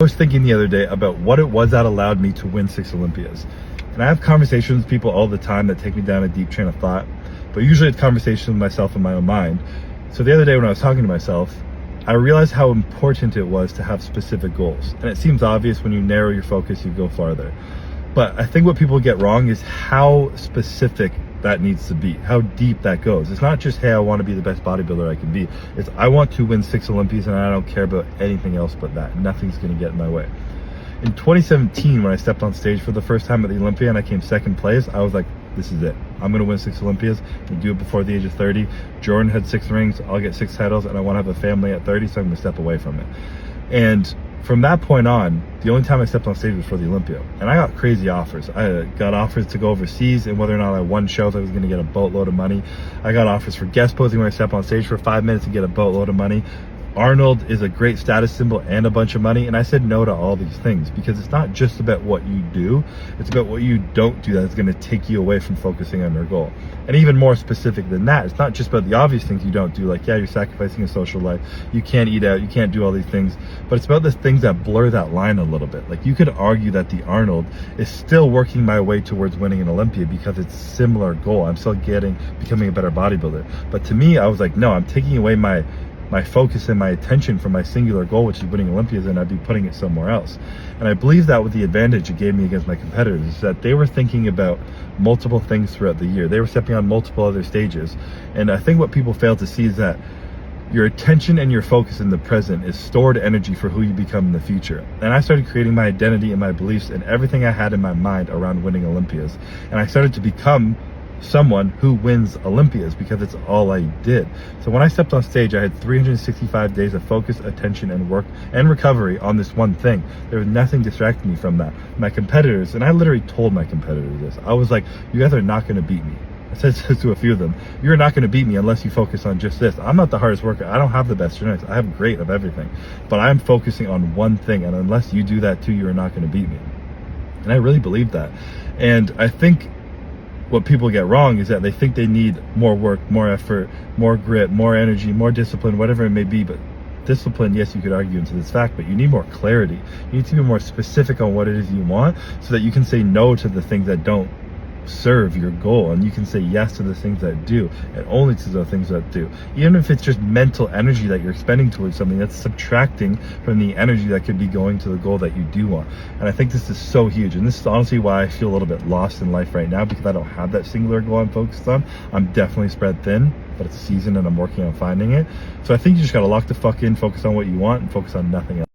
I was thinking the other day about what it was that allowed me to win 6 Olympias. And I have conversations with people all the time that take me down a deep train of thought, but usually it's conversations with myself in my own mind. So the other day when I was talking to myself, I realized how important it was to have specific goals. And it seems obvious when you narrow your focus, you go farther. But I think what people get wrong is how specific that needs to be, how deep that goes. It's not just, hey, I want to be the best bodybuilder I can be. It's, I want to win 6 Olympias and I don't care about anything else but that. Nothing's going to get in my way. In 2017, when I stepped on stage for the first time at the Olympia and I came second place, I was like, this is it. I'm going to win 6 Olympias and do it before the age of 30. Jordan had 6 rings. I'll get 6 titles and I want to have a family at 30, so I'm going to step away from it. And from that point on, the only time I stepped on stage was for the Olympia. And I got crazy offers. I got offers to go overseas, and whether or not I won shows, I was going to get a boatload of money. I got offers for guest posing where I step on stage for 5 minutes and get a boatload of money. Arnold is a great status symbol and a bunch of money, and I said no to all these things because it's not just about what you do, it's about what you don't do that's going to take you away from focusing on your goal. And even more specific than that, it's not just about the obvious things you don't do, like, yeah, you're sacrificing a social life, you can't eat out, you can't do all these things, but it's about the things that blur that line a little bit. Like, you could argue that the Arnold is still working my way towards winning an Olympia because it's a similar goal. I'm still becoming a better bodybuilder. But to me, I was like, no, I'm taking away my focus and my attention from my singular goal, which is winning Olympias, and I'd be putting it somewhere else. And I believe that with the advantage it gave me against my competitors is that they were thinking about multiple things throughout the year. They were stepping on multiple other stages. And I think what people fail to see is that your attention and your focus in the present is stored energy for who you become in the future. And I started creating my identity and my beliefs and everything I had in my mind around winning Olympias. And I started to become someone who wins Olympias because it's all I did. So when I stepped on stage, I had 365 days of focus, attention, and work and recovery on this one thing. There was nothing distracting me from that. My competitors, and I literally told my competitors this, I was like, you guys are not going to beat me. I said to a few of them, you're not going to beat me unless you focus on just this. I'm not the hardest worker. I don't have the best genetics. I have great of everything. But I'm focusing on one thing, and unless you do that too, you are not going to beat me. And I really believe that. And I think what people get wrong is that they think they need more work, more effort, more grit, more energy, more discipline, whatever it may be. But discipline, yes, you could argue into this fact, but you need more clarity. You need to be more specific on what it is you want so that you can say no to the things that don't serve your goal, and you can say yes to the things that do, and only to the things that do. Even if it's just mental energy that you're expending towards something, that's subtracting from the energy that could be going to the goal that you do want. And I think this is so huge, and this is honestly why I feel a little bit lost in life right now, because I don't have that singular goal I'm focused on. I'm definitely spread thin, but it's a season and I'm working on finding it. So I think you just gotta lock the fuck in, focus on what you want, and focus on nothing else.